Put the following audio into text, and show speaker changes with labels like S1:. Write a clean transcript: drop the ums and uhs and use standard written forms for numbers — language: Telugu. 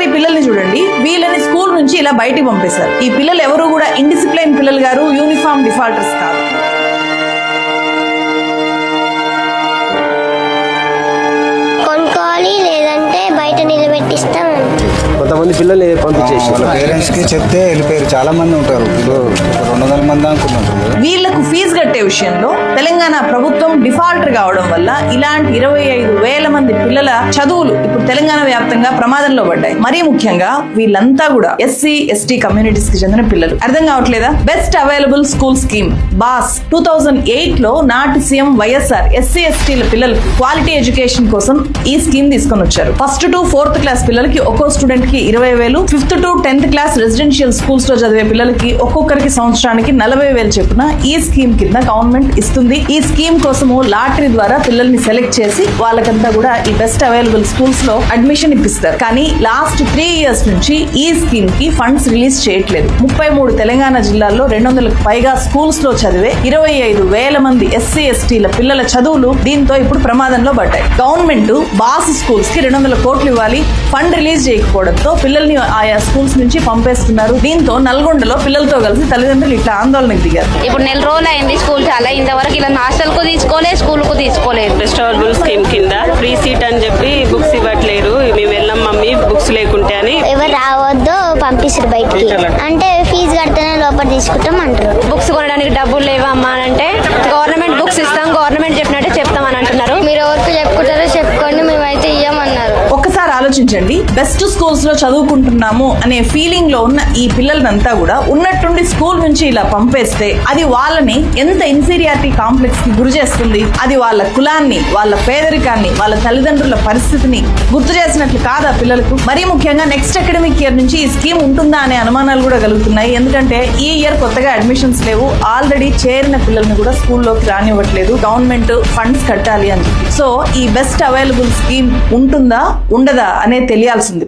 S1: ఒకసారి ఈ పిల్లల్ని చూడండి. వీళ్ళని స్కూల్ నుంచి ఇలా బయటికి పంపేశారు. ఈ పిల్లలు ఎవరు కూడా ఇండిసిప్లైన్ పిల్లలు గారు, యూనిఫామ్ డిఫాల్టర్స్ కాదు.
S2: కొనుక్కోవాలి, లేదంటే బయట నిలబెట్టిస్తాం.
S3: కొంతమంది పిల్లల్ని పంపించేసి
S4: పేరెంట్స్ కి చెప్తే వెళ్ళిపోయారు. చాలా మంది ఉంటారు, 200 మంది అనుకున్నారు.
S1: వీళ్లకు ఫీజు కట్టే విషయంలో తెలంగాణ ప్రభుత్వం డిఫాల్టర్ కావడం వల్ల ఇలాంటి 25,000 మంది పిల్లల చదువులు ఇప్పుడు తెలంగాణ వ్యాప్తంగా ప్రమాదంలో పడ్డాయి. మరీ ముఖ్యంగా వీళ్ళంతా కూడా ఎస్సీ ఎస్టీ కమ్యూనిటీస్ కి చెందిన పిల్లలు. అర్థం కావట్లేదా? Best available school scheme BAS 2008 లో నాటి సీఎం వైఎస్ఆర్ ఎస్సీ ఎస్టీల పిల్లలకు క్వాలిటీ ఎడ్యుకేషన్ కోసం ఈ స్కీమ్ తీసుకొని వచ్చారు. 1st to 4th క్లాస్ పిల్లలకి ఒక్కో స్టూడెంట్ కి 20,000, 5th to 10th class residential schools లో చదివే పిల్లలకి ఒక్కొక్కరికి సంవత్సరానికి 40,000 చొప్పున ఈ స్కీమ్ కింద గవర్నమెంట్ ఇస్తుంది. ఈ స్కీమ్ కోసము లాటరీ ద్వారా పిల్లల్ని సెలెక్ట్ చేసి వాళ్ళకంతా కూడా ఈ బెస్ట్ అవైలబుల్ స్కూల్స్ లో అడ్మిషన్ ఇప్పిస్తారు. కానీ లాస్ట్ 3 years నుంచి ఈ స్కీమ్ కి ఫండ్స్ రిలీజ్ చేయట్లేదు. 33 తెలంగాణ జిల్లాల్లో 200కు పైగా స్కూల్స్ లో చదివే 25,000 మంది ఎస్సీ ఎస్టీల పిల్లల చదువులు దీంతో ఇప్పుడు ప్రమాదంలో పడ్డాయి. గవర్నమెంట్ బాస్ స్కూల్స్ కి 200 కోట్లు ఇవ్వాలి, ఫండ్ రిలీజ్ చేయకపోవడంతో పిల్లల్ని ఆయా స్కూల్స్ నుంచి పంపేస్తున్నారు. దీంతో నల్గొండలో పిల్లలతో కలిసి తల్లిదండ్రులు ఇట్లా ఆందోళనకు దిగారు.
S5: ఇప్పుడు 4 రోజులు అయింది స్కూల్ చాలా, ఇంతవరకు ఇలా హాస్టల్ కు తీసుకోలేదు, స్కూల్ కు తీసుకోలేదు.
S6: బెస్ట్ అవైలబుల్ స్కీమ్ కింద ఫ్రీ సీట్ అని చెప్పి బుక్స్ ఇవ్వట్లేరు. మేము వెళ్ళాం మమ్మీ బుక్స్ లేకుంటే అని.
S2: ఎవరు రావద్దో పంపిస్తారు బయటికి, అంటే ఫీజు కడితేనే లోపల తీసుకుంటాం అంటారు.
S5: బుక్స్ కొనడానికి డబ్బులు లేవా అమ్మా అని అంటే గవర్నమెంట్ బుక్స్ ఇస్తాం, గవర్నమెంట్ చెప్పినట్టే చెప్తామని అంటున్నారు.
S2: మీరు ఎవరికి చెప్పుకుంటారో చెప్పుకోండి, మేమైతే ఇయ్యమన్నారు.
S1: ఒక్కసారి ఆలోచించండి. బెస్ట్ స్కూల్స్ లో చదువుకుంటున్నాము అనే ఫీలింగ్ లో ఉన్న ఈ పిల్లలంతా కూడా ఉన్నట్టుండి స్కూల్ నుంచి ఇలా పంపేస్తే అది వాళ్ళని ఎంత ఇన్ఫీరియారిటీ కాంప్లెక్స్ కి గురి చేస్తుంది. అది వాళ్ళ కులాన్ని, వాళ్ళ పేదరికాన్ని, వాళ్ళ తల్లిదండ్రుల పరిస్థితిని గుర్తు చేసినట్లు కాదా పిల్లలకు? మరీ ముఖ్యంగా నెక్స్ట్ అకాడమిక్ ఇయర్ నుంచి ఈ స్కీమ్ ఉంటుందా అనే అనుమానాలు కూడా కలుగుతున్నాయి. ఎందుకంటే ఈ ఇయర్ కొత్తగా అడ్మిషన్స్ లేవు. ఆల్రెడీ చేరిన పిల్లల్ని కూడా స్కూల్లోకి రానివ్వట్లేదు. గవర్నమెంట్ ఫండ్స్ కట్టాలి అని చెప్పి. సో ఈ బెస్ట్ అవైలబుల్ స్కీమ్ ఉంటుందా ఉండదా అనేది తెలియాల్సింది.